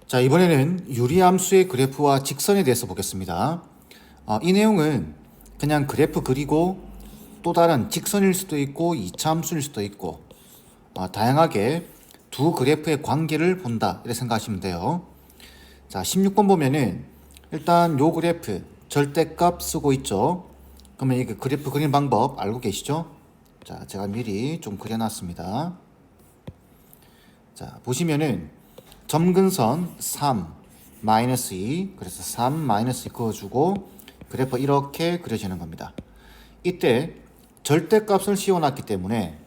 자, 이번에는 유리함수의 그래프와 직선에 대해서 보겠습니다. 이 내용은 그냥 그래프 그리고 또 다른 직선일 수도 있고 이차함수일 수도 있고 다양하게 두 그래프의 관계를 본다 이렇게 생각하시면 돼요. 자, 16번 보면은 일단 요 그래프 절대값 쓰고 있죠. 그러면 이 그래프 그리는 방법 알고 계시죠? 자, 제가 미리 좀 그려놨습니다. 자, 보시면은 점근선 3, 마이너스 2, 그래서 3, 마이너스 2 그어주고 그래프 이렇게 그려지는 겁니다. 이때 절대값을 씌워놨기 때문에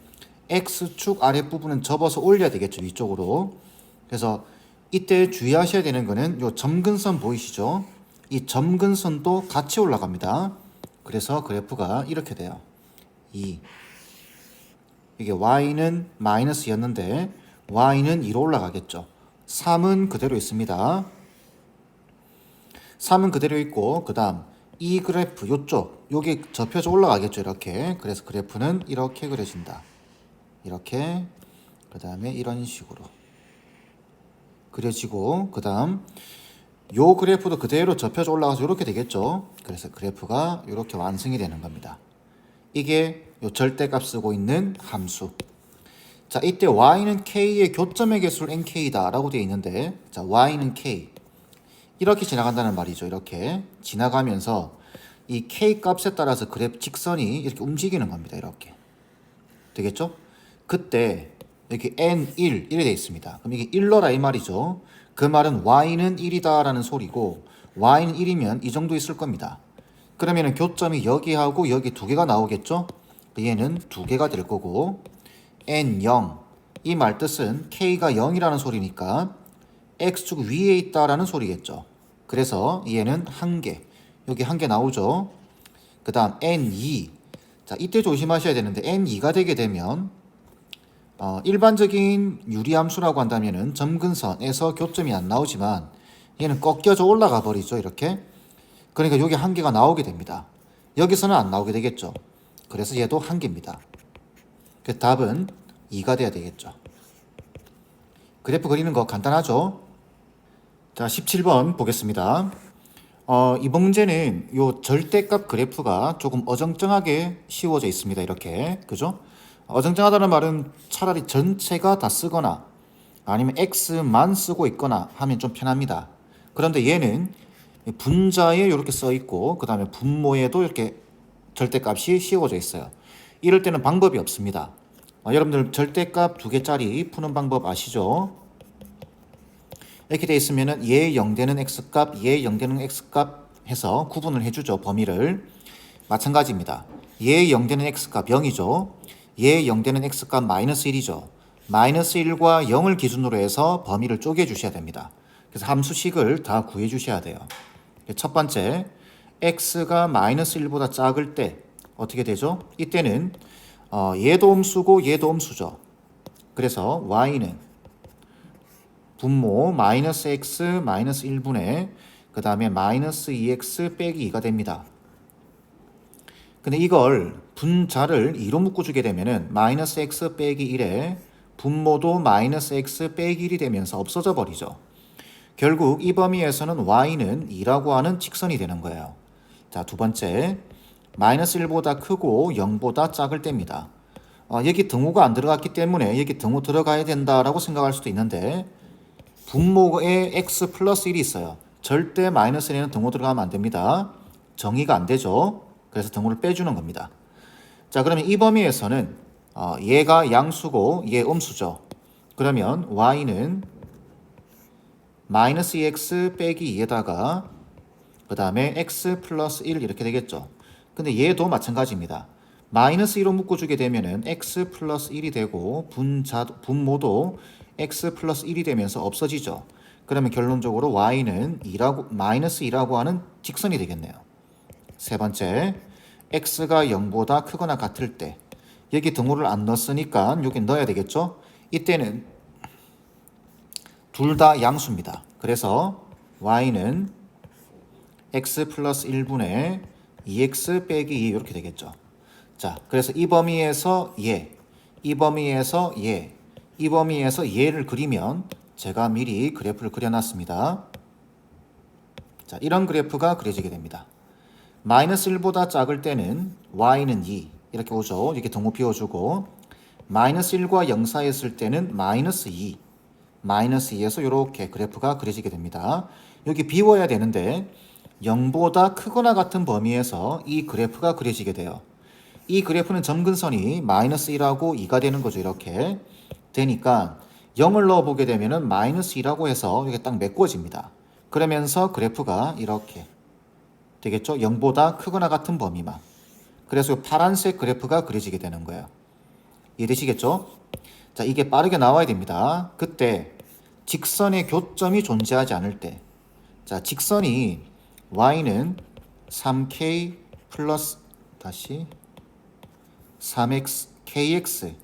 X축 아랫부분은 접어서 올려야 되겠죠, 위쪽으로. 그래서 이때 주의하셔야 되는 거는 요 점근선 보이시죠? 이 점근선도 같이 올라갑니다. 그래서 그래프가 이렇게 돼요. 2. 이게 Y는 마이너스였는데 Y는 2로 올라가겠죠. 3은 그대로 있습니다. 3은 그대로 있고 그 다음 이 그래프 요쪽 여기 접혀져 올라가겠죠, 이렇게. 그래서 그래프는 이렇게 그려진다. 이렇게 그 다음에 이런 식으로 그려지고 그 다음 요 그래프도 그대로 접혀져 올라가서 이렇게 되겠죠. 그래서 그래프가 이렇게 완성이 되는 겁니다. 이게 요 절대값 쓰고 있는 함수. 자, 이때 y는 k의 교점의 개수를 nk다 라고 되어 있는데, 자, y는 k 이렇게 지나간다는 말이죠. 이렇게 지나가면서 이 k 값에 따라서 그래프 직선이 이렇게 움직이는 겁니다. 이렇게 되겠죠? 그때 이렇게 n1 이렇게 되어 있습니다. 그럼 이게 1로라 이 말이죠. 그 말은 y는 1이다 라는 소리고 y는 1이면 이 정도 있을 겁니다. 그러면 교점이 여기하고 여기 두 개가 나오겠죠? 얘는 두 개가 될 거고 n0 이 말뜻은 k가 0이라는 소리니까 x축 위에 있다라는 소리겠죠. 그래서 얘는 한 개, 여기 한 개 나오죠. 그 다음 n2. 자, 이때 조심하셔야 되는데 n2가 되게 되면 일반적인 유리함수라고 한다면은 점근선에서 교점이 안 나오지만 얘는 꺾여져 올라가 버리죠. 이렇게. 그러니까 여기 한 개가 나오게 됩니다. 여기서는 안 나오게 되겠죠. 그래서 얘도 한 개입니다. 그 답은 2가 돼야 되겠죠. 그래프 그리는 거 간단하죠? 자, 17번 보겠습니다. 이번 문제는 요 절대값 그래프가 조금 어정쩡하게 씌워져 있습니다. 이렇게. 그죠? 어정쩡하다는 말은 차라리 전체가 다 쓰거나 아니면 X만 쓰고 있거나 하면 좀 편합니다. 그런데 얘는 분자에 이렇게 써 있고 그 다음에 분모에도 이렇게 절대값이 씌워져 있어요. 이럴 때는 방법이 없습니다. 여러분들 절대값 2개짜리 푸는 방법 아시죠? 이렇게 돼 있으면은 얘 0되는 x값, 얘 0되는 x값 해서 구분을 해주죠. 범위를. 마찬가지입니다. 얘 0되는 x값 0이죠. 얘 0되는 x값 마이너스 1이죠. 마이너스 1과 0을 기준으로 해서 범위를 쪼개 주셔야 됩니다. 그래서 함수식을 다 구해 주셔야 돼요. 첫 번째, x가 마이너스 1보다 작을 때 어떻게 되죠? 이때는 얘도 음수고 얘도 음수죠. 그래서 y는 분모 마이너스 x 마이너스 1분의 그 다음에 마이너스 2x 빼기 2가 됩니다. 근데 이걸 분자를 2로 묶어주게 되면은 마이너스 x 빼기 1에 분모도 마이너스 x 빼기 1이 되면서 없어져 버리죠. 결국 이 범위에서는 y는 2라고 하는 직선이 되는 거예요. 자, 두 번째, 마이너스 1보다 크고 0보다 작을 때입니다. 여기 등호가 안 들어갔기 때문에 여기 등호 들어가야 된다라고 생각할 수도 있는데 분모에 x 플러스 1이 있어요. 절대 마이너스 1에는 등호 들어가면 안 됩니다. 정의가 안 되죠. 그래서 등호를 빼주는 겁니다. 자, 그러면 이 범위에서는 얘가 양수고 얘 음수죠. 그러면 y는 마이너스 2x 빼기 2에다가 그 다음에 x 플러스 1 이렇게 되겠죠. 근데 얘도 마찬가지입니다. 마이너스 2로 묶어주게 되면은 x 플러스 1이 되고 분모도 x 플러스 1이 되면서 없어지죠. 그러면 결론적으로 y는 마이너스 2라고 하는 직선이 되겠네요. 세 번째, x가 0보다 크거나 같을 때 여기 등호를 안 넣었으니까 여기 넣어야 되겠죠. 이때는 둘 다 양수입니다. 그래서 y는 x 플러스 1분의 2x 빼기 2 이렇게 되겠죠. 자, 그래서 이 범위에서 얘, 이 범위에서 얘, 이 범위에서 얘를 그리면 제가 미리 그래프를 그려놨습니다. 자, 이런 그래프가 그려지게 됩니다. 마이너스 1보다 작을 때는 y는 2 이렇게 오죠. 이렇게 등호 비워주고 마이너스 1과 0 사이에 있을 때는 마이너스 2 마이너스 2에서 이렇게 그래프가 그려지게 됩니다. 여기 비워야 되는데 0보다 크거나 같은 범위에서 이 그래프가 그려지게 돼요. 이 그래프는 점근선이 마이너스 1하고 2가 되는 거죠. 이렇게 되니까 0을 넣어보게 되면 마이너스 2라고 해서 이게 딱 메꿔집니다. 그러면서 그래프가 이렇게 되겠죠. 0보다 크거나 같은 범위만. 그래서 파란색 그래프가 그려지게 되는 거예요. 이해되시겠죠? 자, 이게 빠르게 나와야 됩니다. 그때 직선의 교점이 존재하지 않을 때, 자, 직선이 y는 3k 플러스 다시 3x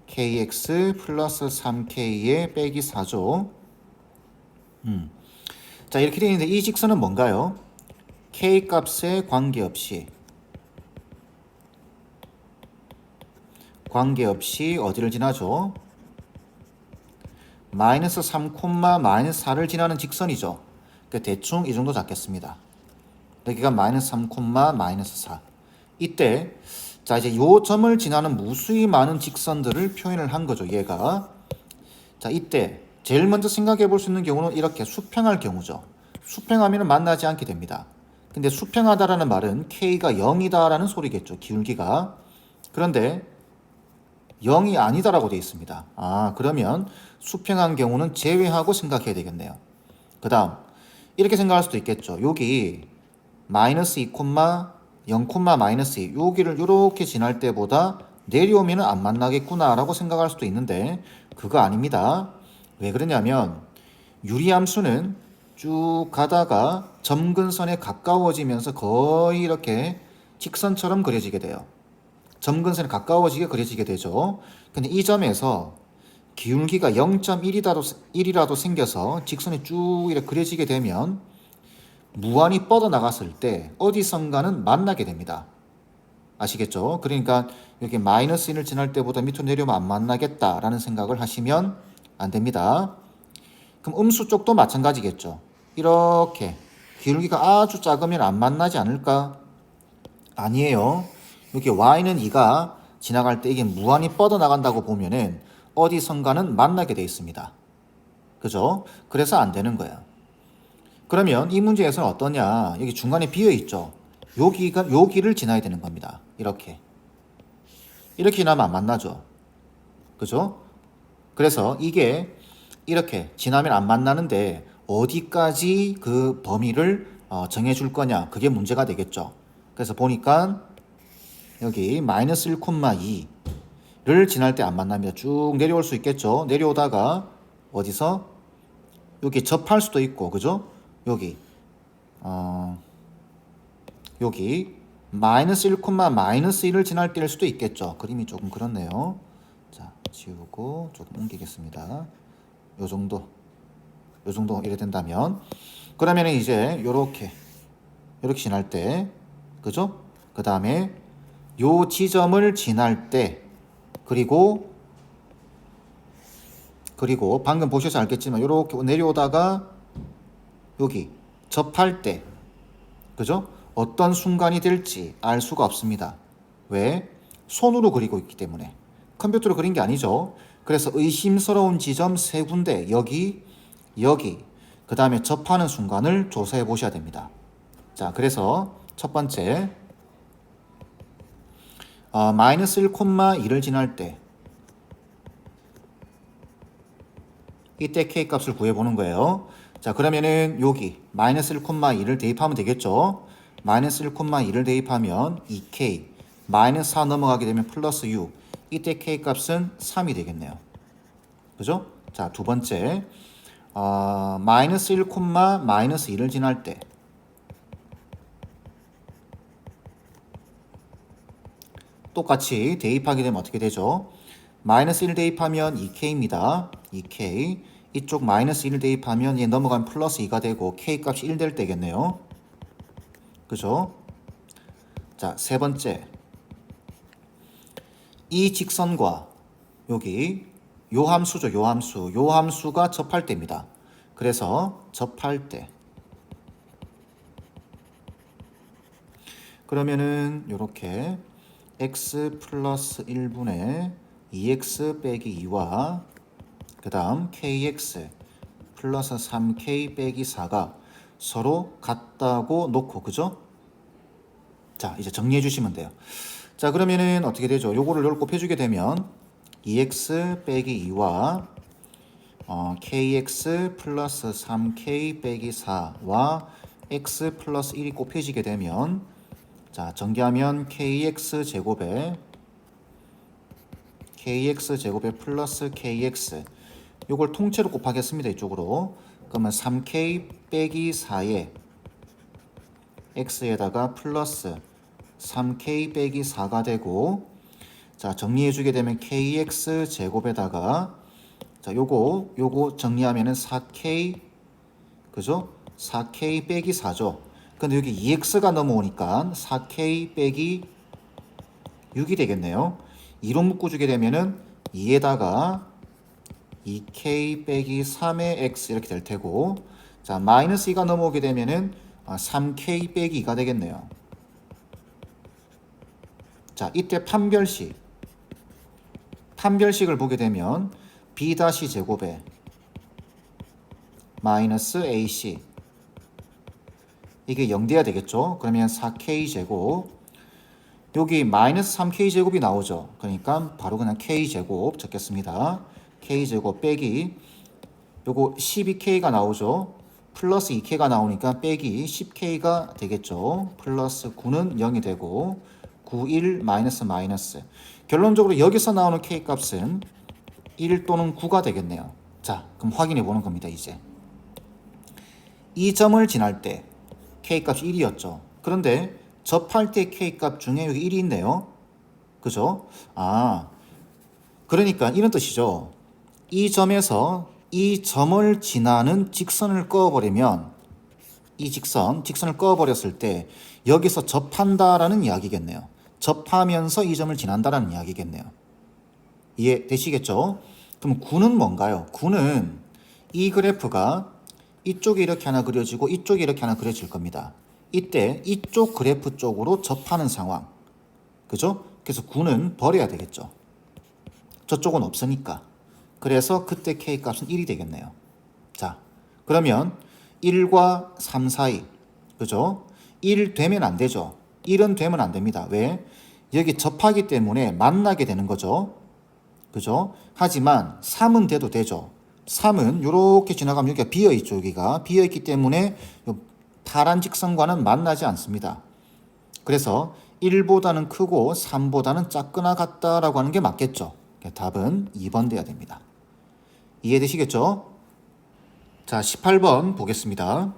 kx 플러스 3k에 빼기 4죠. 자, 이렇게 되어 있는데 이 직선은 뭔가요? k 값에 관계없이 어디를 지나죠? 마이너스 3, 마이너스 4를 지나는 직선이죠. 그러니까 대충 이 정도 잡겠습니다. 여기가 마이너스 3, 마이너스 4. 이때 자, 이제 요 점을 지나는 무수히 많은 직선들을 표현을 한 거죠. 얘가. 자, 이때 제일 먼저 생각해 볼 수 있는 경우는 이렇게 수평할 경우죠. 수평하면 만나지 않게 됩니다. 근데 수평하다라는 말은 k가 0이다라는 소리겠죠. 기울기가. 그런데 0이 아니다라고 되어 있습니다. 아, 그러면 수평한 경우는 제외하고 생각해야 되겠네요. 그 다음 이렇게 생각할 수도 있겠죠. 여기 마이너스 2, 0, 마이너스 2 여기를 이렇게 지날 때보다 내려오면 안 만나겠구나 라고 생각할 수도 있는데 그거 아닙니다. 왜 그러냐면 유리함수는 쭉 가다가 점근선에 가까워지면서 거의 이렇게 직선처럼 그려지게 돼요. 점근선에 가까워지게 그려지게 되죠. 근데 이 점에서 기울기가 0.1이라도 생겨서 직선이 쭉 이렇게 그려지게 되면 무한히 뻗어나갔을 때 어디선가는 만나게 됩니다. 아시겠죠? 그러니까 여기 마이너스 1을 지날 때보다 밑으로 내려오면 안 만나겠다라는 생각을 하시면 안 됩니다. 그럼 음수 쪽도 마찬가지겠죠. 이렇게 기울기가 아주 작으면 안 만나지 않을까? 아니에요. 여기 y는 2가 지나갈 때 이게 무한히 뻗어나간다고 보면은 어디선가는 만나게 돼 있습니다. 그죠? 그래서 안 되는 거예요. 그러면 이 문제에서는 어떠냐? 여기 중간에 비어 있죠. 여기를 지나야 되는 겁니다. 이렇게 지나면 안 만나죠. 그죠? 그래서 이게 이렇게 지나면 안 만나는데 어디까지 그 범위를 정해줄 거냐? 그게 문제가 되겠죠. 그래서 보니까 여기 마이너스 1,2를 지날 때 안 만납니다. 쭉 내려올 수 있겠죠. 내려오다가 어디서 여기 접할 수도 있고, 그죠? 여기 여기 마이너스 1, 마이너스 1을 지날 때일 수도 있겠죠. 그림이 조금 그렇네요. 자, 지우고 조금 옮기겠습니다. 요 정도 이래 된다면 그러면 이제 요렇게 지날 때, 그죠? 그 다음에 요 지점을 지날 때 그리고 방금 보셔서 알겠지만 요렇게 내려오다가 여기 접할 때, 그죠? 어떤 순간이 될지 알 수가 없습니다. 왜? 손으로 그리고 있기 때문에. 컴퓨터로 그린 게 아니죠. 그래서 의심스러운 지점 세 군데, 여기, 그 다음에 접하는 순간을 조사해 보셔야 됩니다. 자, 그래서 첫 번째, 마이너스 1,2를 지날 때 이때 k 값을 구해보는 거예요. 자, 그러면은 여기 마이너스 1,2를 대입하면 되겠죠. 마이너스 1,2를 대입하면 2k 마이너스 4 넘어가게 되면 플러스 6 이때 k 값은 3이 되겠네요. 그죠? 자, 두 번째 마이너스 1, 마이너스 2를 지날 때 똑같이 대입하게 되면 어떻게 되죠? 마이너스 1 대입하면 2k입니다. 2k 이쪽 마이너스 1 대입하면 얘 넘어가면 플러스 2가 되고 k 값이 1 될 때겠네요. 그죠? 자, 세 번째 이 직선과 여기 요 함수죠. 요 함수. 요 함수가 접할 때입니다. 그래서 접할 때. 그러면은 요렇게 x 플러스 1분의 2x 빼기 2와 그 다음 kx 플러스 3k 빼기 4가 서로 같다고 놓고, 그죠? 자, 이제 정리해 주시면 돼요. 자, 그러면은 어떻게 되죠? 요거를 요걸 곱해주게 되면 2x 빼기 2와 kx 플러스 3k 빼기 4와 x 플러스 1이 곱해지게 되면, 자, 전개하면 kx 제곱에 플러스 kx, 요걸 통째로 곱하겠습니다. 이쪽으로. 그러면 3k 빼기 4에 x에다가 플러스 3k 빼기 4가 되고, 자, 정리해 주게 되면 kx 제곱에다가, 자, 요거 정리하면은 4k, 그죠? 4k 빼기 4죠. 근데 여기 2x가 넘어오니까 4k 빼기 6이 되겠네요. 2로 묶어주게 되면은 2에다가 2k 빼기 3의 x 이렇게 될 테고, 자, 마이너스 2가 넘어오게 되면은 3k 빼기 2가 되겠네요. 자, 이때 판별식을 보게 되면 b 다시 제곱에 마이너스 ac, 이게 0 돼야 되겠죠. 그러면 4k 제곱, 여기 마이너스 3k 제곱이 나오죠. 그러니까 바로 그냥 k 제곱 적겠습니다. k 제곱 빼기 요거 12k가 나오죠. 플러스 2k가 나오니까 빼기 10k가 되겠죠. 플러스 9는 0이 되고 9, 1, 마이너스 마이너스. 결론적으로 여기서 나오는 k 값은 1 또는 9가 되겠네요. 자, 그럼 확인해 보는 겁니다. 이제 이 점을 지날 때 k 값이 1이었죠. 그런데 접할 때 k 값 중에 여기 1이 있네요. 그죠? 그러니까 이런 뜻이죠. 이 점에서 이 점을 지나는 직선을 그어버리면, 이 직선을 그어버렸을 때 여기서 접한다라는 이야기겠네요. 접하면서 이 점을 지난다라는 이야기겠네요. 이해되시겠죠? 그럼 9는 뭔가요? 9는 이 그래프가 이쪽에 이렇게 하나 그려지고 이쪽에 이렇게 하나 그려질 겁니다. 이때 이쪽 그래프 쪽으로 접하는 상황. 그죠? 그래서 9는 버려야 되겠죠. 저쪽은 없으니까. 그래서 그때 k 값은 1이 되겠네요. 자, 그러면 1과 3 사이, 그죠? 1 되면 안 되죠. 1은 되면 안 됩니다. 왜? 여기 접하기 때문에 만나게 되는 거죠. 그죠? 하지만 3은 돼도 되죠. 3은 이렇게 지나가면 여기가 비어있죠. 여기가 비어있기 때문에 파란 직선과는 만나지 않습니다. 그래서 1보다는 크고 3보다는 작거나 같다라고 하는 게 맞겠죠. 답은 2번 돼야 됩니다. 이해되시겠죠? 자, 18번 보겠습니다.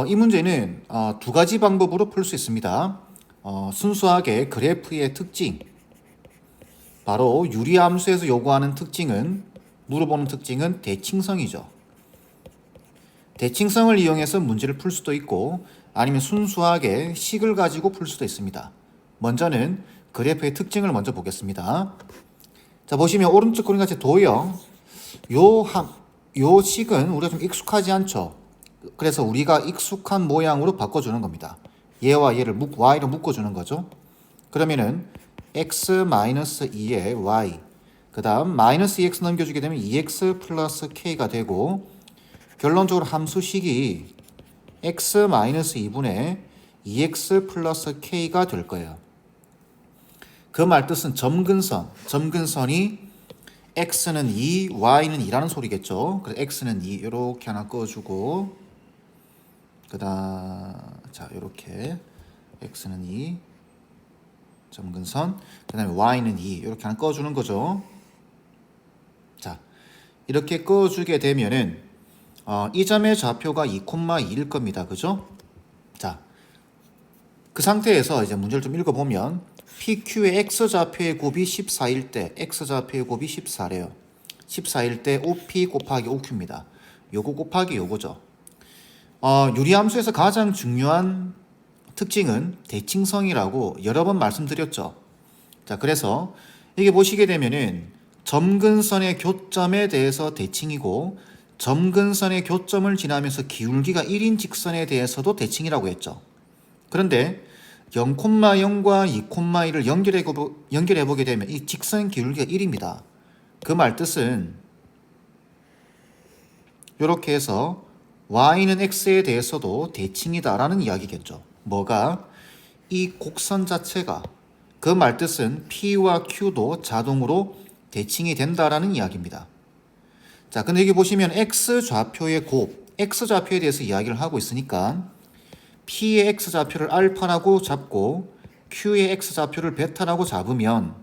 이 문제는 두 가지 방법으로 풀 수 있습니다. 순수하게 그래프의 특징, 바로 유리함수에서 요구하는 물어보는 특징은 대칭성이죠. 대칭성을 이용해서 문제를 풀 수도 있고, 아니면 순수하게 식을 가지고 풀 수도 있습니다. 먼저는 그래프의 특징을 먼저 보겠습니다. 자, 보시면 오른쪽 그림 같이 도형, 요 식은 우리가 좀 익숙하지 않죠. 그래서 우리가 익숙한 모양으로 바꿔주는 겁니다. 얘와 얘를 y로 묶어주는 거죠. 그러면은 x-2에 y, 그 다음 마이너스 2x 넘겨주게 되면 2x 플러스 k가 되고, 결론적으로 함수식이 x-2분의 2x 플러스 k가 될 거예요. 그 말 뜻은 점근선이 x는 2, y는 2라는 소리겠죠. 그래서 x는 2 이렇게 하나 꺼주고, 자, 이렇게 x는 2 점근선, 그 다음에 y는 2 이렇게 하나 꺼주는 거죠. 자, 이렇게 꺼주게 되면은 이 점의 좌표가 2,2일 겁니다. 그죠? 자, 그 상태에서 이제 문제를 좀 읽어보면 PQ의 X좌표의 곱이 14일 때 X좌표의 곱이 14래요. 14일 때 OP 곱하기 OQ입니다. 요거 곱하기 요거죠. 유리함수에서 가장 중요한 특징은 대칭성이라고 여러 번 말씀드렸죠. 자, 그래서 이게 보시게 되면은 점근선의 교점에 대해서 대칭이고 점근선의 교점을 지나면서 기울기가 1인 직선에 대해서도 대칭이라고 했죠. 그런데 0,0과 2,1을 연결해 보게 되면 이 직선 기울기가 1입니다. 그 말 뜻은 이렇게 해서 y는 x에 대해서도 대칭이다라는 이야기겠죠. 뭐가? 이 곡선 자체가 그 말 뜻은 p와 q도 자동으로 대칭이 된다라는 이야기입니다. 자, 근데 여기 보시면 x좌표의 곱, x좌표에 대해서 이야기를 하고 있으니까 p의 x좌표를 알파라고 잡고 q의 x좌표를 베타라고 잡으면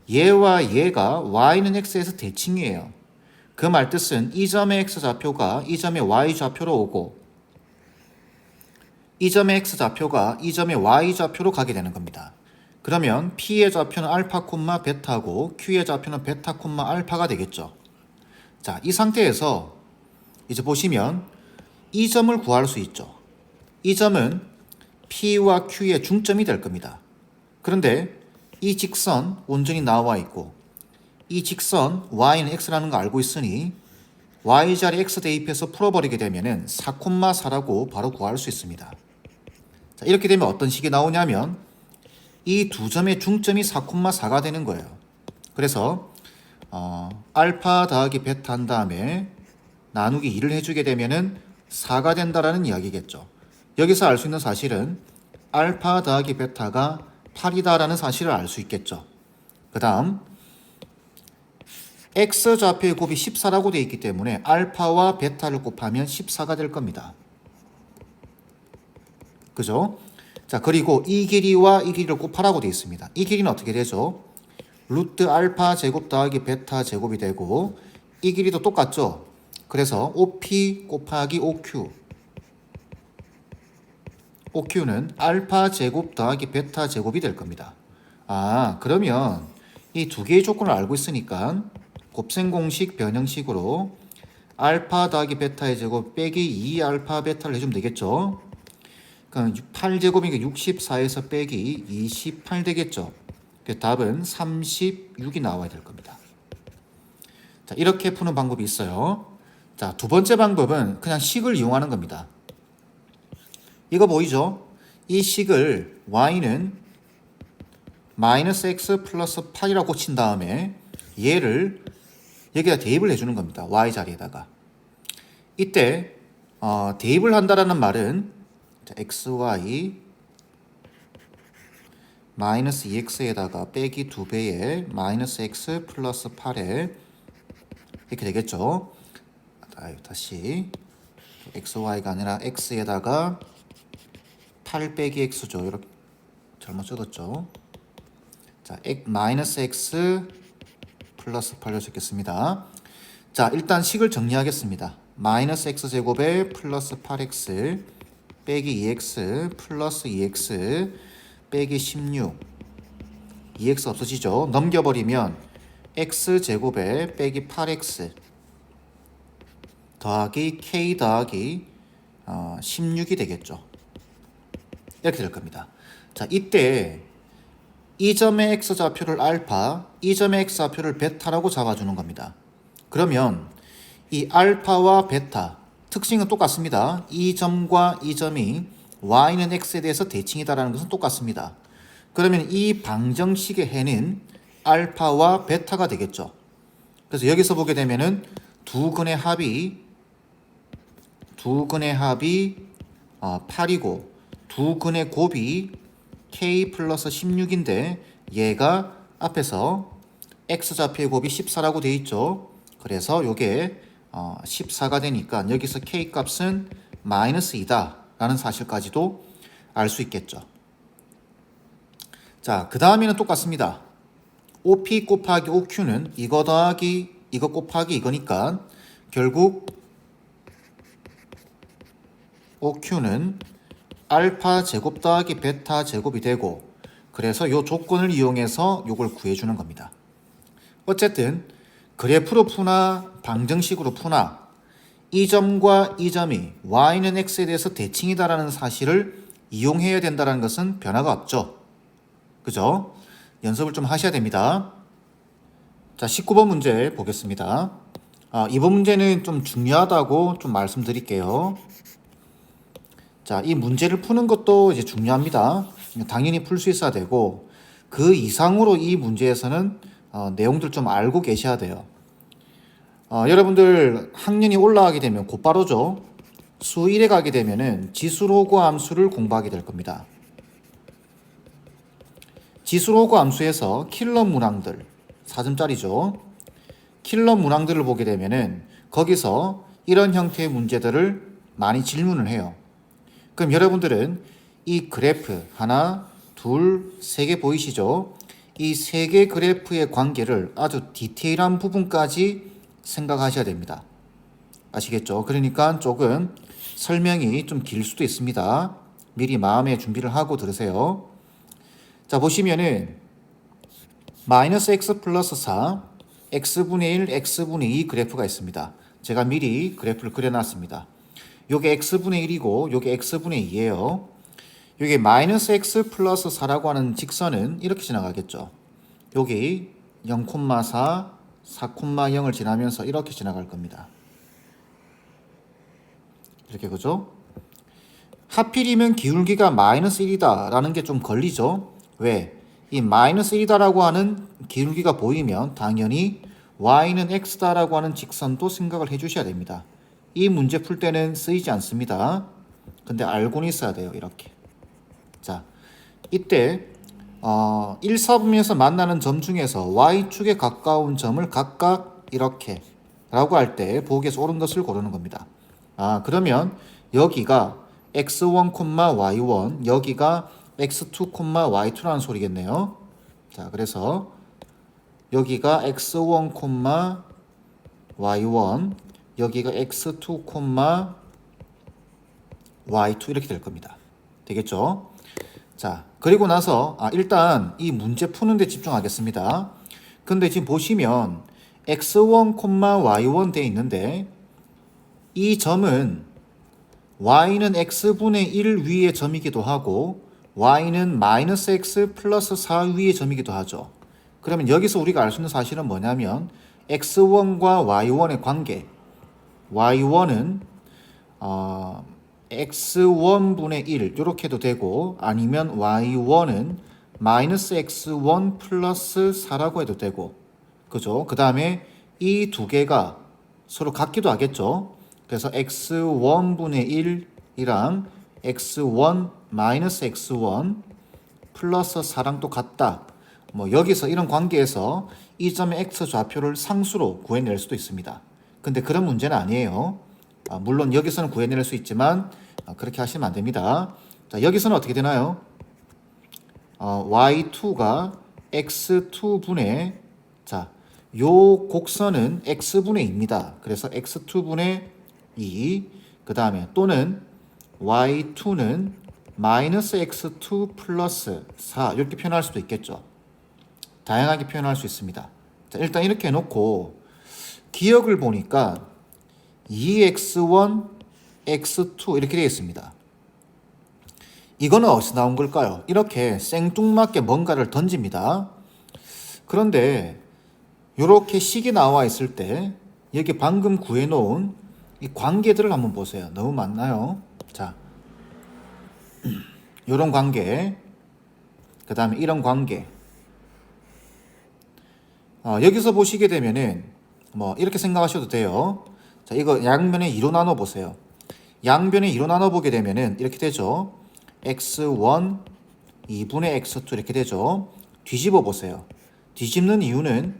얘와 얘가 y는 x에서 대칭이에요. 그 말 뜻은 이 점의 x좌표가 이 점의 y좌표로 오고 이 점의 x좌표가 이 점의 y좌표로 가게 되는 겁니다. 그러면 p의 좌표는 알파 콤마 베타고 q의 좌표는 베타 콤마 알파가 되겠죠. 자, 이 상태에서 이제 보시면 이 점을 구할 수 있죠. 이 점은 p와 q의 중점이 될 겁니다. 그런데 이 직선 온전히 나와 있고 이 직선 y는 x라는 거 알고 있으니 y자리 x 대입해서 풀어버리게 되면은 4,4라고 바로 구할 수 있습니다. 자, 이렇게 되면 어떤 식이 나오냐면 이 두 점의 중점이 4,4가 되는 거예요. 그래서 알파 더하기 베타 한 다음에 나누기 2를 해주게 되면은 4가 된다라는 이야기겠죠. 여기서 알 수 있는 사실은 알파 더하기 베타가 8이다라는 사실을 알 수 있겠죠. 그 다음 x좌표의 곱이 14라고 되어 있기 때문에 알파와 베타를 곱하면 14가 될 겁니다. 그죠? 자, 그리고 이 길이와 이 길이를 곱하라고 되어 있습니다. 이 길이는 어떻게 되죠? 루트 알파 제곱 더하기 베타 제곱이 되고 이 길이도 똑같죠? 그래서 OP 곱하기 OQ OQ는 알파 제곱 더하기 베타 제곱이 될 겁니다. 아, 그러면 이 두 개의 조건을 알고 있으니까 곱셈 공식 변형식으로 알파 더하기 베타의 제곱 빼기 2알파 베타를 해주면 되겠죠. 그럼 8제곱이니까 64에서 빼기 28 되겠죠. 답은 36이 나와야 될 겁니다. 자, 이렇게 푸는 방법이 있어요. 자, 두 번째 방법은 그냥 식을 이용하는 겁니다. 이거 보이죠? 이 식을 y는 마이너스 x 플러스 8이라고 친 다음에 얘를 여기다 대입을 해주는 겁니다. y 자리에다가. 이때 대입을 한다라는 말은 xy 마이너스 2x에다가 빼기 2배에 마이너스 x 플러스 8에 이렇게 되겠죠. 다시 xy가 아니라 x에다가 8 빼기 x죠. 이렇게 잘못 적었죠. 자, 마이너스 x 플러스 8로 적겠습니다. 자, 일단 식을 정리하겠습니다. 마이너스 x제곱에 플러스 8x 빼기 2x 플러스 2x 빼기 16 2x 없어지죠. 넘겨버리면 x제곱에 빼기 8x 더하기 k 더하기 16이 되겠죠. 이렇게 될 겁니다. 자, 이때 이 점의 x좌표를 알파, 이 점의 x좌표를 베타라고 잡아주는 겁니다. 그러면 이 알파와 베타 특징은 똑같습니다. 이 점과 이 점이 y는 x에 대해서 대칭이다라는 것은 똑같습니다. 그러면 이 방정식의 해는 알파와 베타가 되겠죠. 그래서 여기서 보게 되면은 두 근의 합이 8이고 두 근의 곱이 k 플러스 16인데 얘가 앞에서 x좌표의 곱이 14라고 되어 있죠. 그래서 요게 14가 되니까 여기서 k 값은 마이너스 2다 라는 사실까지도 알 수 있겠죠. 자, 그 다음에는 똑같습니다. OP 곱하기 OQ는 이거 더하기 이거 곱하기 이거니까 결국 OQ는 알파 제곱 더하기 베타 제곱이 되고 그래서 이 조건을 이용해서 이걸 구해주는 겁니다. 어쨌든 그래프로 푸나 방정식으로 푸나 이 점과 이 점이 y는 x에 대해서 대칭이다라는 사실을 이용해야 된다는 것은 변화가 없죠. 그죠? 연습을 좀 하셔야 됩니다. 자, 19번 문제 보겠습니다. 이번 문제는 좀 중요하다고 좀 말씀드릴게요. 자, 이 문제를 푸는 것도 이제 중요합니다. 당연히 풀 수 있어야 되고, 그 이상으로 이 문제에서는 내용들 좀 알고 계셔야 돼요. 여러분들 학년이 올라가게 되면 곧바로죠. 수 1에 가게 되면은 지수로그 함수를 공부하게 될 겁니다. 지수로그 함수에서 킬러 문항들 4점짜리죠. 킬러 문항들을 보게 되면은 거기서 이런 형태의 문제들을 많이 질문을 해요. 그럼 여러분들은 이 그래프 하나, 둘, 세 개 보이시죠? 이 세 개 그래프의 관계를 아주 디테일한 부분까지 생각하셔야 됩니다. 아시겠죠? 그러니까 조금 설명이 좀 길 수도 있습니다. 미리 마음의 준비를 하고 들으세요. 자, 보시면은 마이너스 x 플러스 4, x분의 1, x분의 2 그래프가 있습니다. 제가 미리 그래프를 그려놨습니다. 요게 x분의 1이고 요게 x분의 2예요. 요게 마이너스 x 플러스 4라고 하는 직선은 이렇게 지나가겠죠. 여기 0,4, 4,0을 지나면서 이렇게 지나갈 겁니다. 이렇게 그죠? 하필이면 기울기가 마이너스 1이다 라는 게 좀 걸리죠. 왜? 이 마이너스 1이다라고 하는 기울기가 보이면 당연히 y는 x다라고 하는 직선도 생각을 해주셔야 됩니다. 이 문제 풀 때는 쓰이지 않습니다. 근데 알고는 있어야 돼요. 이렇게. 자, 이때 1사분면에서 만나는 점 중에서 y축에 가까운 점을 각각 이렇게 라고 할 때 보기에서 옳은 것을 고르는 겁니다. 그러면 여기가 x1, y1 여기가 x2, y2라는 소리겠네요. 자, 그래서 여기가 x1, y1 여기가 x2, y2 이렇게 될 겁니다. 되겠죠? 자, 그리고 나서 일단 이 문제 푸는 데 집중하겠습니다. 근데 지금 보시면 x1, y1 돼 있는데 이 점은 y는 x분의 1 위의 점이기도 하고 y는 마이너스 x 플러스 4 위의 점이기도 하죠. 그러면 여기서 우리가 알 수 있는 사실은 뭐냐면 x1과 y1의 관계 y1은 x1분의 1 이렇게도 되고 아니면 y1은 마이너스 x1 플러스 4라고 해도 되고 그죠? 그 다음에 이 두 개가 서로 같기도 하겠죠. 그래서 x1분의 1이랑 x1 마이너스 x1 플러스 4랑 또 같다. 뭐 여기서 이런 관계에서 이 점의 x 좌표를 상수로 구해낼 수도 있습니다. 근데 그런 문제는 아니에요. 물론 여기서는 구해낼 수 있지만 그렇게 하시면 안 됩니다. 자, 여기서는 어떻게 되나요? y2가 x2분의 자, 요 곡선은 x분의 2입니다. 그래서 x2분의 2, 그 다음에 또는 y2는 마이너스 x2 플러스 4 이렇게 표현할 수도 있겠죠. 다양하게 표현할 수 있습니다. 자, 일단 이렇게 해놓고 기억을 보니까 2x1, x2 이렇게 되어 있습니다. 이거는 어디서 나온 걸까요? 이렇게 생뚱맞게 뭔가를 던집니다. 그런데 이렇게 식이 나와 있을 때 여기 방금 구해놓은 이 관계들을 한번 보세요. 너무 많나요? 자, 이런 관계, 그 다음에 이런 관계. 여기서 보시게 되면은 뭐 이렇게 생각하셔도 돼요. 자, 이거 양면에 2로 나눠 보세요. 양변에 2로 나눠 보게 되면은 이렇게 되죠. x1 2분의 x2 이렇게 되죠. 뒤집어 보세요. 뒤집는 이유는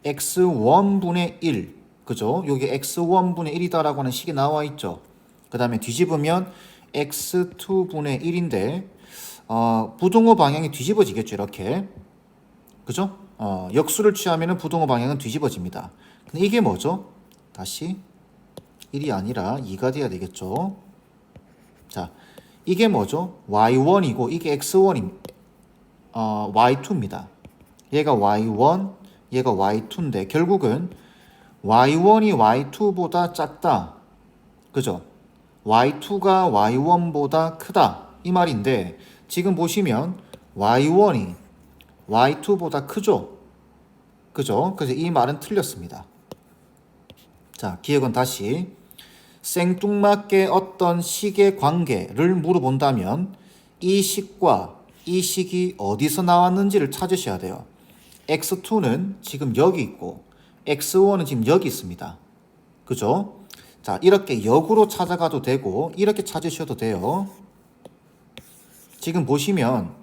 x1분의 1 그죠? 여기 x1분의 1이다라고 하는 식이 나와 있죠. 그 다음에 뒤집으면 x2분의 1인데 부동호 방향이 뒤집어지겠죠. 이렇게 그죠? 역수를 취하면 부동호 방향은 뒤집어집니다. 근데 이게 뭐죠? 다시 1이 아니라 2가 돼야 되겠죠. 자, 이게 뭐죠? y1이고 이게 y2입니다. 얘가 y1, 얘가 y2인데 결국은 y1이 y2보다 작다. 그죠? y2가 y1보다 크다. 이 말인데 지금 보시면 y1이 y2보다 크죠? 그죠? 그래서 이 말은 틀렸습니다. 자, 기억은 다시 생뚱맞게 어떤 식의 관계를 물어본다면 이 식과 이 식이 어디서 나왔는지를 찾으셔야 돼요. x2는 지금 여기 있고 x1은 지금 여기 있습니다. 그죠? 자, 이렇게 역으로 찾아가도 되고 이렇게 찾으셔도 돼요. 지금 보시면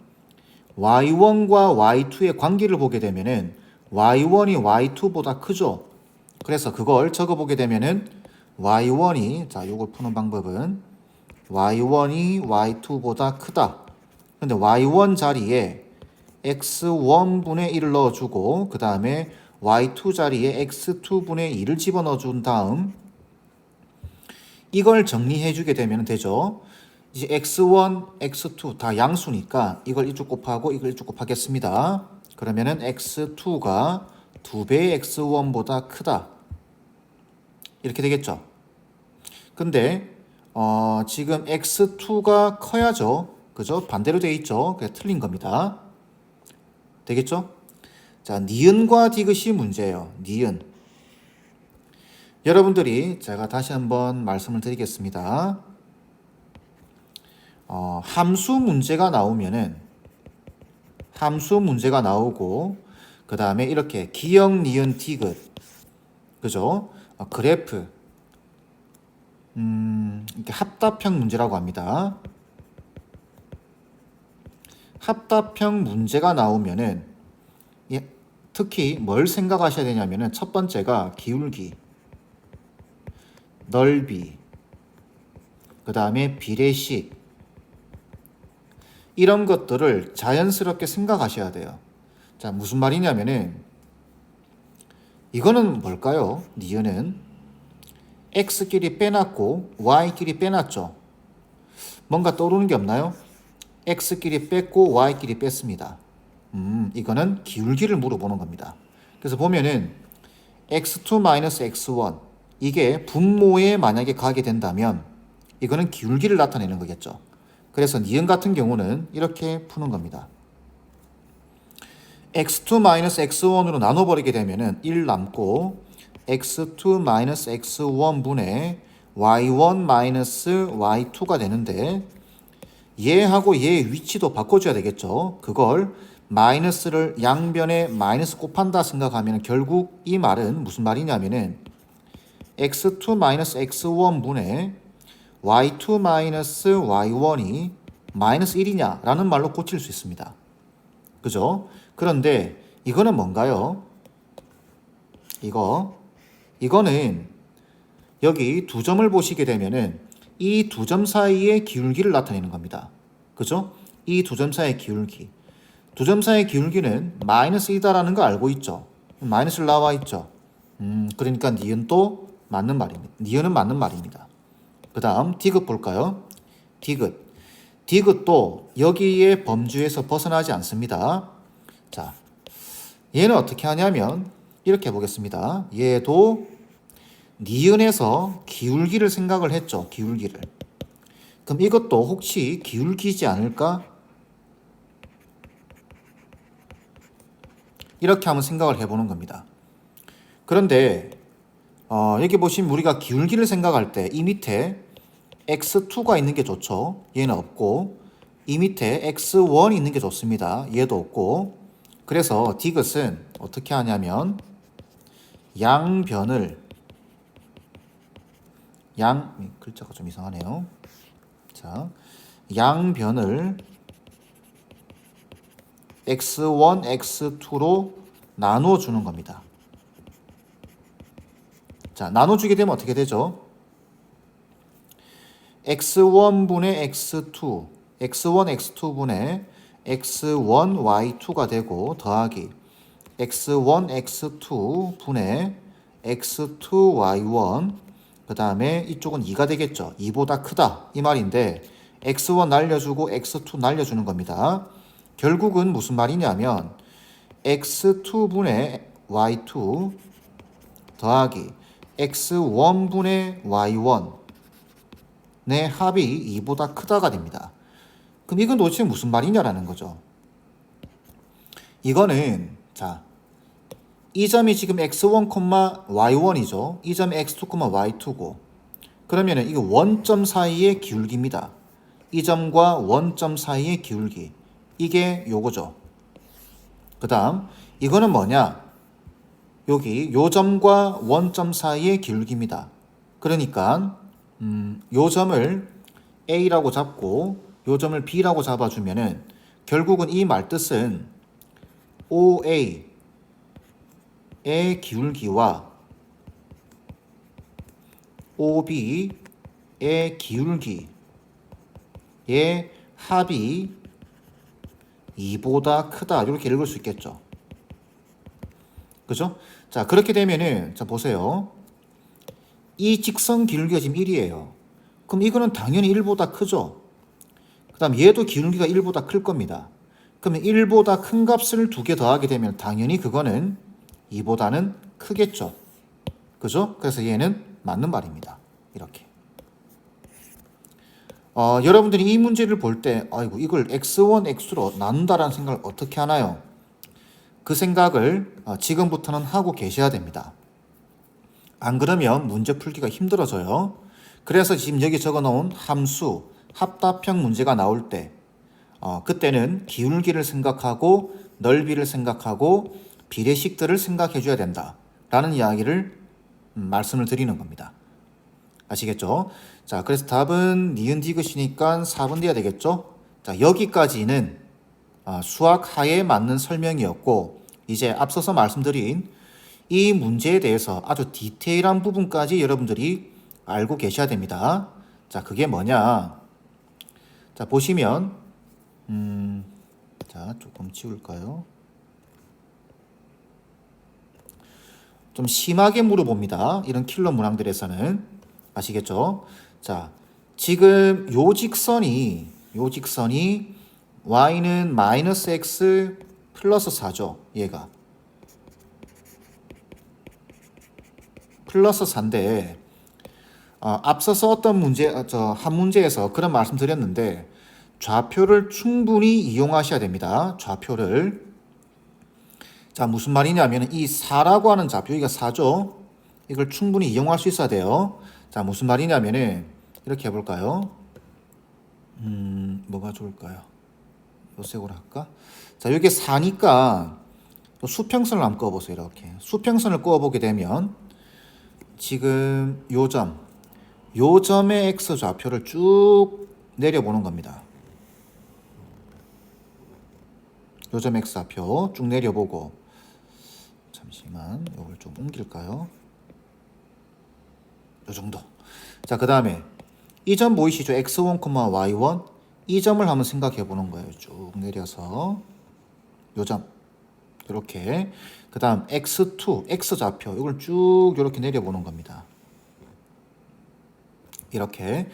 y1과 y2의 관계를 보게 되면은 y1이 y2보다 크죠. 그래서 그걸 적어보게 되면은 y1이, 자, 요걸 푸는 방법은 y1이 y2보다 크다. 근데 y1 자리에 x1분의 1을 넣어주고 그 다음에 y2 자리에 x2분의 2를 집어넣어 준 다음 이걸 정리해 주게 되면 되죠. 이제 x1, x2 다 양수니까 이걸 이쪽 곱하고 이걸 이쪽 곱하겠습니다. 그러면은 x2가 2배의 x1보다 크다. 이렇게 되겠죠. 근데 지금 x2가 커야죠. 그죠? 반대로 돼 있죠. 그게 틀린 겁니다. 되겠죠? 자, 니은과 디귿이 문제예요. 니은. 여러분들이 제가 다시 한번 말씀을 드리겠습니다. 함수 문제가 나오면은 함수 문제가 나오고 그 다음에 이렇게 기역, 니은, 디귿 그죠? 그래프 이렇게 합답형 문제라고 합니다. 합답형 문제가 나오면은 특히 뭘 생각하셔야 되냐면은 첫 번째가 기울기, 넓이, 그 다음에 비례식 이런 것들을 자연스럽게 생각하셔야 돼요. 자, 무슨 말이냐면은 이거는 뭘까요? 니은은 x끼리 빼놨고 y끼리 빼놨죠. 뭔가 떠오르는 게 없나요? x끼리 뺐고 y끼리 뺐습니다. 이거는 기울기를 물어보는 겁니다. 그래서 보면은 x2-x1 이게 분모에 만약에 가게 된다면 이거는 기울기를 나타내는 거겠죠. 그래서 니은 같은 경우는 이렇게 푸는 겁니다. x2-x1으로 나눠버리게 되면은 1 남고 x2-x1 분의 y1-y2가 되는데 얘하고 얘 위치도 바꿔줘야 되겠죠. 그걸 마이너스를 양변에 마이너스 곱한다 생각하면 결국 이 말은 무슨 말이냐면은 x2-x1 분의 y2-y1이 마이너스 1이냐 라는 말로 고칠 수 있습니다. 그죠? 그런데 이거는 뭔가요? 이거는 여기 두 점을 보시게 되면은 이 두 점 사이의 기울기를 나타내는 겁니다. 그죠? 이 두 점 사이의 기울기. 두 점 사이의 기울기는 마이너스 2다라는 거 알고 있죠? 마이너스를 나와 있죠? 그러니까 니은도 맞는 말입니다. 니은은 맞는 말입니다. 그 다음 디귿 볼까요? 디귿도 여기에 범주에서 벗어나지 않습니다. 자, 얘는 어떻게 하냐면 이렇게 해보겠습니다. 얘도 니은에서 기울기를 생각을 했죠. 기울기를. 그럼 이것도 혹시 기울기지 않을까? 이렇게 한번 생각을 해보는 겁니다. 그런데 여기 보시면 우리가 기울기를 생각할 때 이 밑에 x2가 있는 게 좋죠. 얘는 없고 이 밑에 x1이 있는 게 좋습니다. 얘도 없고 그래서 디귿은 어떻게 하냐면 양변을 글자가 좀 이상하네요. 자, 양변을 x1, x2로 나눠주는 겁니다. 자, 나눠주게 되면 어떻게 되죠? x1분의 x2, x1, x2분의 x1, y2가 되고 더하기 x1, x2분의 x2, y1 그 다음에 이쪽은 2가 되겠죠. 2보다 크다 이 말인데 x1 날려주고 x2 날려주는 겁니다. 결국은 무슨 말이냐면 x2분의 y2 더하기 x1분의 y1의 합이 2보다 크다가 됩니다. 그럼 이건 도대체 무슨 말이냐라는 거죠. 이거는 자 이 점이 지금 x1, y1이죠. 이 점이 x2, y2고. 그러면은 이거 원점 사이의 기울기입니다. 이 점과 원점 사이의 기울기. 이게 요거죠. 그 다음 이거는 뭐냐? 여기 요 점과 원점 사이의 기울기입니다. 그러니까 요 점을 A라고 잡고 요 점을 B라고 잡아주면은 결국은 이 말뜻은 OA의 기울기와 OB의 기울기의 합이 2보다 크다 이렇게 읽을 수 있겠죠. 그죠? 자, 그렇게 되면은 자 보세요. 이 직선 기울기가 지금 1이에요. 그럼 이거는 당연히 1보다 크죠. 그 다음 얘도 기울기가 1보다 클 겁니다. 그러면 1보다 큰 값을 2개 더하게 되면 당연히 그거는 2보다는 크겠죠. 그죠? 그래서 얘는 맞는 말입니다. 이렇게. 여러분들이 이 문제를 볼 때 아이고 이걸 x1, x로 나눈다라는 생각을 어떻게 하나요? 그 생각을 지금부터는 하고 계셔야 됩니다. 안 그러면 문제 풀기가 힘들어져요. 그래서 지금 여기 적어놓은 함수, 합답형 문제가 나올 때 그때는 기울기를 생각하고 넓이를 생각하고 비례식들을 생각해 줘야 된다 라는 이야기를 말씀을 드리는 겁니다. 아시겠죠? 자, 그래서 답은 니은 디귿이니까 4번 돼야 되겠죠? 자, 여기까지는 수학 하에 맞는 설명이었고 이제 앞서서 말씀드린 이 문제에 대해서 아주 디테일한 부분까지 여러분들이 알고 계셔야 됩니다. 자, 그게 뭐냐? 자, 보시면 자, 조금 치울까요? 좀 심하게 물어봅니다. 이런 킬러 문항들에서는 아시겠죠? 자, 지금 요 직선이 y는 마이너스 x 플러스 4죠. 얘가 플러스 4인데 앞서서 어떤 문제 한 문제에서 그런 말씀 드렸는데 좌표를 충분히 이용하셔야 됩니다. 좌표를. 자, 무슨 말이냐면 이 4라고 하는 좌표, 여기가 4죠. 이걸 충분히 이용할 수 있어야 돼요. 자, 무슨 말이냐면은 이렇게 해볼까요? 뭐가 좋을까요? 요 색으로 할까? 자, 여기 4니까 수평선을 한번 그어보세요. 이렇게 수평선을 그어보게 되면 지금 요 점의 x 좌표를 쭉 내려보는 겁니다. 요 점 x 좌표 쭉 내려보고 잠시만 이걸 좀 옮길까요? 요 정도. 자, 그 다음에 이 점 보이시죠? x1, y1 이 점을 한번 생각해 보는 거예요. 쭉 내려서 요 점 이렇게. 그 다음 x2, x 좌표 이걸 쭉 이렇게 내려보는 겁니다. 이렇게.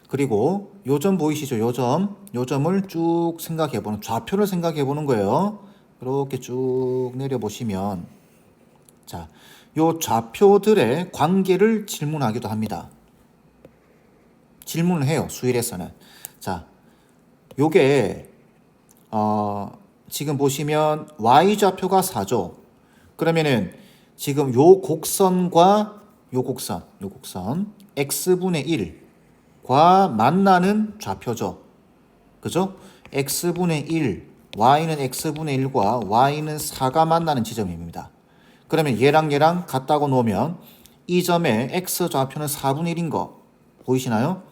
그리고 요 점 보이시죠? 요 점을 쭉 생각해 보는, 좌표를 생각해 보는 거예요. 이렇게 쭉 내려 보시면 자, 요 좌표들의 관계를 질문하기도 합니다. 질문을 해요. 수일에서는. 자, 요게 지금 보시면 y 좌표가 4죠. 그러면은 지금 요 곡선과 요 곡선 x분의 1과 만나는 좌표죠. 그죠? x분의 1, y는 x분의 1과 y는 4가 만나는 지점입니다. 그러면 얘랑 같다고 놓으면 이 점의 x 좌표는 4분의 1인 거 보이시나요?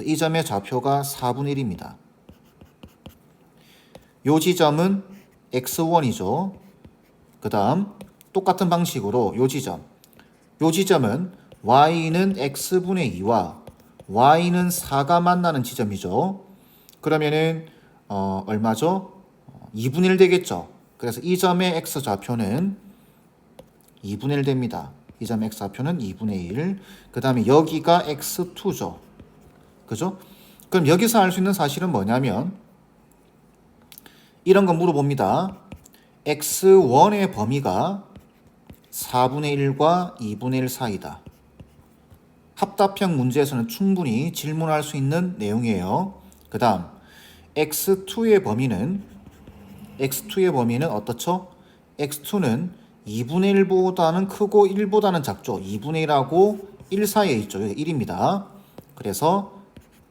이 점의 좌표가 4분의 1입니다. 요 지점은 x1이죠. 그 다음 똑같은 방식으로 요 지점은 y는 x분의 2와 y는 4가 만나는 지점이죠. 그러면은 얼마죠? 2분의 1 되겠죠. 그래서 이 점의 x 좌표는 2분의 1 됩니다. 이 점 x 좌표는 2분의 1. 그 다음에 여기가 x2죠. 그죠? 그럼 여기서 알 수 있는 사실은 뭐냐면 이런 거 물어봅니다. x1의 범위가 4분의 1과 2분의 1 사이다. 합답형 문제에서는 충분히 질문할 수 있는 내용이에요. 그 다음 x2의 범위는 어떻죠? x2는 2분의 1보다는 크고 1보다는 작죠. 2분의 1하고 1 사이에 있죠. 여기 1입니다. 그래서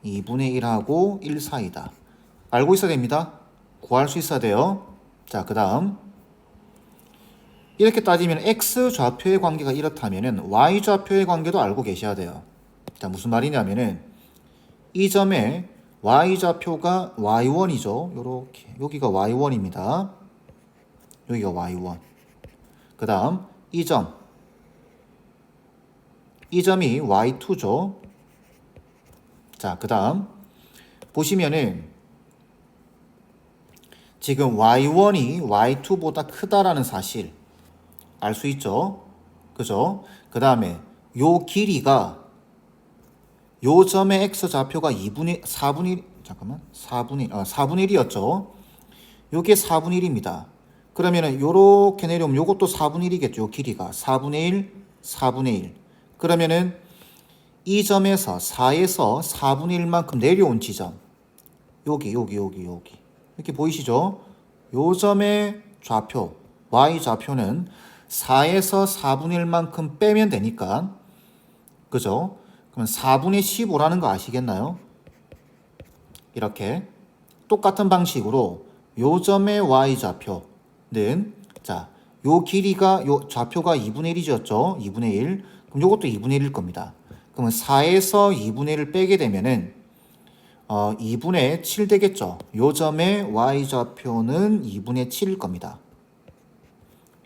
2분의 1하고 1 사이다. 알고 있어야 됩니다. 구할 수 있어야 돼요. 자, 그 다음 이렇게 따지면 x 좌표의 관계가 이렇다면 y 좌표의 관계도 알고 계셔야 돼요. 자, 무슨 말이냐면은 이 점에 y 좌표가 y1이죠. 요렇게 여기가 y1입니다. 여기가 y1. 그 다음 이 점이 y2죠. 자, 그 다음 보시면은 지금 y1이 y2보다 크다라는 사실 알 수 있죠. 그죠? 그 다음에 요 길이가 요 점의 x 좌표가 4분의 1, 잠깐만, 4분의 1이었죠. 요게 4분의 1입니다. 그러면은 요렇게 내려오면 요것도 4분의 1이겠죠. 요 길이가 4분의 1, 4분의 1. 그러면은 이 점에서 4에서 4분의 1만큼 내려온 지점. 여기. 이렇게 보이시죠? 요 점의 좌표, y 좌표는 4에서 4분의 1만큼 빼면 되니까, 그죠? 그럼 4분의 15라는 거 아시겠나요? 이렇게 똑같은 방식으로 요 점의 y 좌표는, 자, 요 길이가, 요 좌표가 2분의 1이었죠? 2분의 1. 그럼 요것도 2분의 1일 겁니다. 그러면 4에서 2분의 1을 빼게 되면은 2분의 7 되겠죠. 요 점의 y 좌표는 2분의 7일 겁니다.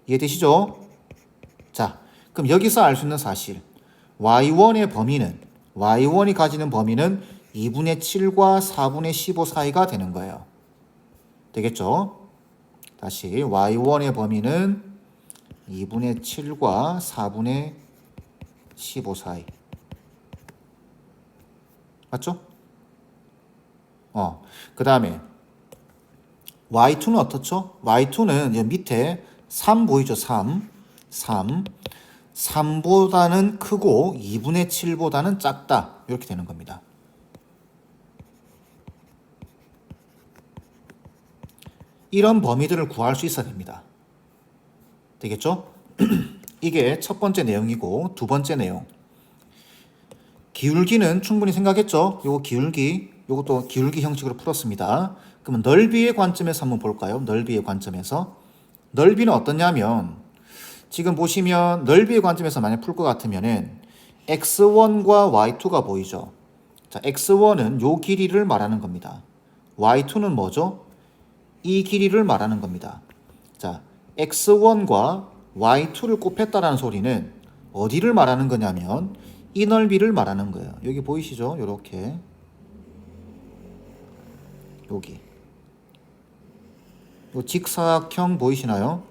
이해되시죠? 자, 그럼 여기서 알 수 있는 사실 y1의 범위는 y1이 가지는 범위는 2분의 7과 4분의 15 사이가 되는 거예요. 되겠죠? 다시 y1의 범위는 2분의 7과 4분의 15 사이. 맞죠? 그 다음에 y2는 어떻죠? y2는 여기 밑에 3 보이죠? 3보다는 크고 2분의 7보다는 작다. 이렇게 되는 겁니다. 이런 범위들을 구할 수 있어야 됩니다. 되겠죠? 이게 첫 번째 내용이고, 두 번째 내용. 기울기는 충분히 생각했죠? 요거 기울기, 요것도 기울기 형식으로 풀었습니다. 그러면 넓이의 관점에서 한번 볼까요? 넓이의 관점에서. 넓이는 어떠냐면, 지금 보시면 넓이의 관점에서 만약 풀 것 같으면은 x1과 y2가 보이죠? 자, x1은 요 길이를 말하는 겁니다. y2는 뭐죠? 이 길이를 말하는 겁니다. 자, x1과 y2를 곱했다라는 소리는 어디를 말하는 거냐면 이 넓이를 말하는 거예요. 여기 보이시죠? 요렇게. 여기. 요 직사각형 보이시나요?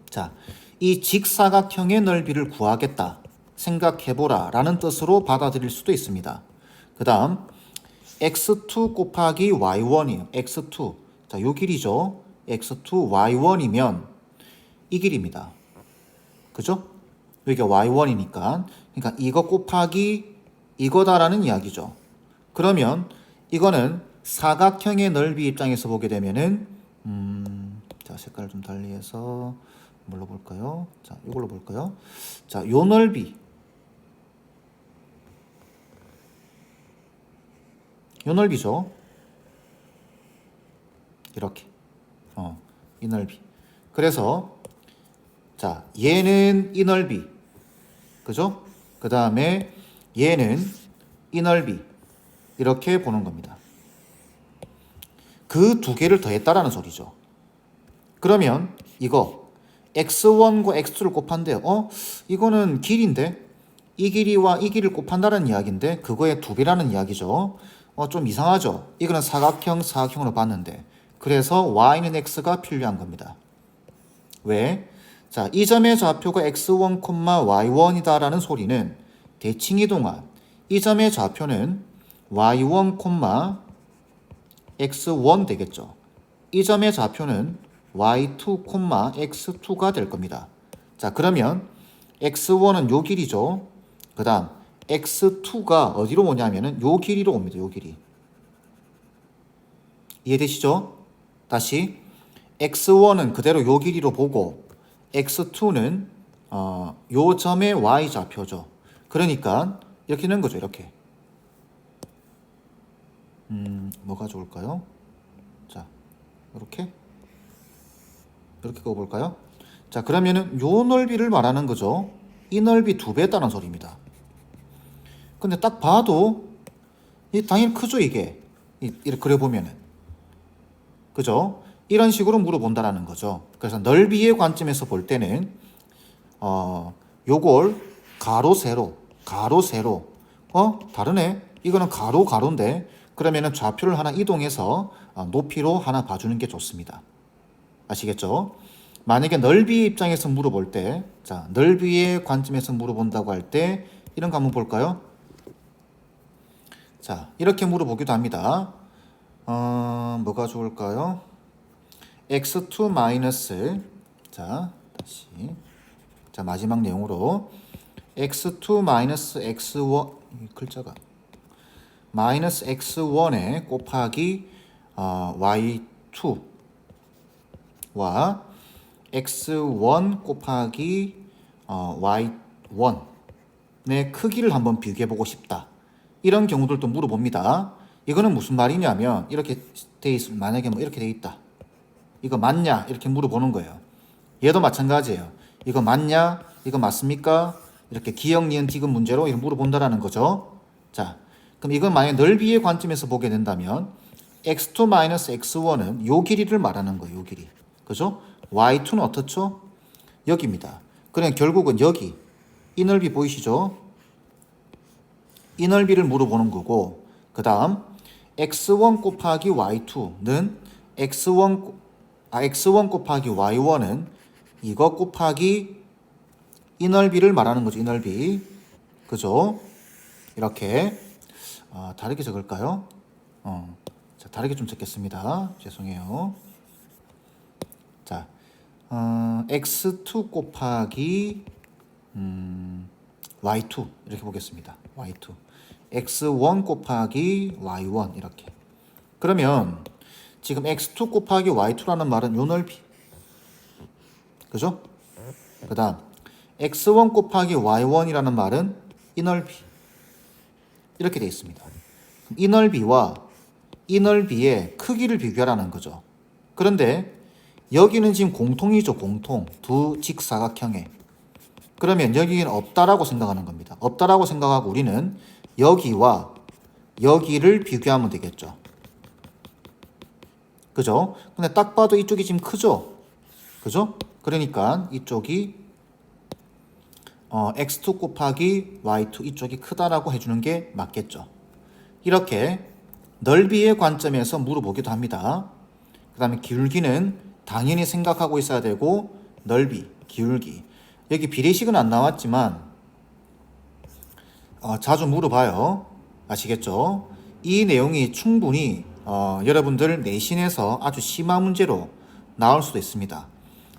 자, 이 직사각형의 넓이를 구하겠다. 생각해보라 라는 뜻으로 받아들일 수도 있습니다. 그 다음 x2 곱하기 y1이에요. x2. 자, 요 길이죠. x2 y1이면 이 길입니다. 그죠? 여기가 y1이니까. 그러니까 이거 곱하기 이거다라는 이야기죠. 그러면 이거는 사각형의 넓이 입장에서 보게 되면은 자, 색깔을 좀 달리해서 뭘로 볼까요? 자, 이걸로 볼까요? 자, 요 넓이. 요 넓이죠. 이렇게. 이 넓이. 그래서 자, 얘는 이 넓이. 그죠? 그 다음에 얘는 이 넓이. 이렇게 보는 겁니다. 그 두 개를 더했다라는 소리죠. 그러면 이거 x1과 x2를 곱한대요. 이거는 길인데 이 길이와 이 길이를 곱한다는 이야기인데 그거의 두 배라는 이야기죠. 좀 이상하죠. 이거는 사각형으로 봤는데 그래서 y는 x가 필요한 겁니다. 왜? 자, 이 점의 좌표가 x1, y1이다라는 소리는 대칭이동안 이 점의 좌표는 y1, x1 되겠죠. 이 점의 좌표는 y2, x2가 될 겁니다. 자, 그러면 x1은 요 길이죠. 그 다음 x2가 어디로 오냐면은 요 길이로 옵니다. 요 길이. 이해되시죠? 다시 x1은 그대로 요 길이로 보고 x2는 요 점의 y좌표죠. 그러니까 이렇게 넣는 거죠. 이렇게. 뭐가 좋을까요? 자, 이렇게 그어볼까요? 자, 그러면은 요 넓이를 말하는 거죠. 이 넓이 2배 있다는 소리입니다. 근데 딱 봐도 당연히 크죠, 이게. 이렇게 그려보면은. 그죠? 이런 식으로 물어본다라는 거죠. 그래서 넓이의 관점에서 볼 때는 요걸 가로 세로 다르네. 이거는 가로인데 그러면은 좌표를 하나 이동해서 높이로 하나 봐주는 게 좋습니다. 아시겠죠? 만약에 넓이 입장에서 물어볼 때, 자, 넓이의 관점에서 물어본다고 할 때 이런 거 한번 볼까요? 자, 이렇게 물어보기도 합니다. 뭐가 좋을까요? x2 마이너스, 자, 다시, 자, 마지막 내용으로 x2 마이너스 x1, 글자가 마이너스 x1에 곱하기 y2와 x1 곱하기 y1의 크기를 한번 비교해 보고 싶다. 이런 경우들도 물어봅니다. 이거는 무슨 말이냐면 이렇게 돼 있, 만약에 뭐 이렇게 돼 있다. 이거 맞냐? 이렇게 물어보는 거예요. 얘도 마찬가지예요. 이거 맞냐? 이거 맞습니까? 이렇게 기역, 니은, 디귿 문제로 이렇게 물어본다라는 거죠. 자, 그럼 이건 만약 넓이의 관점에서 보게 된다면 x2-x1은 요 길이를 말하는 거예요. 요 길이. 그죠? y2는 어떻죠? 여기입니다. 그냥 결국은 여기 이 넓이 보이시죠? 이 넓이를 물어보는 거고 그 다음 x1 곱하기 y2는 x1 곱하기 y1은 이거 곱하기 이 넓이를 말하는 거죠. 이 넓이. 그죠? 이렇게 다르게 적을까요? 자, 다르게 좀 적겠습니다. 죄송해요. 자, x2 곱하기 y2 이렇게 보겠습니다. y2 x1 곱하기 y1 이렇게. 그러면 지금 x2 곱하기 y2라는 말은 요 넓이. 그죠? 그 다음 x1 곱하기 y1이라는 말은 이 넓이. 이렇게 되어 있습니다. 이 넓이와 이 넓이의 크기를 비교하라는 거죠. 그런데 여기는 지금 공통이죠. 공통. 두 직사각형에. 그러면 여기는 없다라고 생각하는 겁니다. 없다라고 생각하고 우리는 여기와 여기를 비교하면 되겠죠. 그죠? 근데 딱 봐도 이쪽이 지금 크죠? 그죠? 그러니까 이쪽이 x2 곱하기 y2 이쪽이 크다라고 해주는 게 맞겠죠. 이렇게 넓이의 관점에서 물어보기도 합니다. 그 다음에 기울기는 당연히 생각하고 있어야 되고 넓이, 기울기. 여기 비례식은 안 나왔지만 자주 물어봐요. 아시겠죠? 이 내용이 충분히 여러분들 내신에서 아주 심한 문제로 나올 수도 있습니다.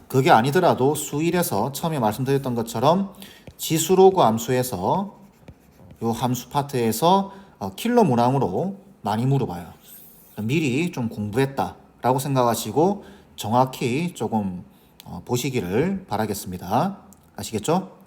그게 아니더라도 수1에서 처음에 말씀드렸던 것처럼 지수로그 함수에서 요 함수 파트에서 킬러 문항으로 많이 물어봐요. 미리 좀 공부했다라고 생각하시고 정확히 조금 보시기를 바라겠습니다. 아시겠죠?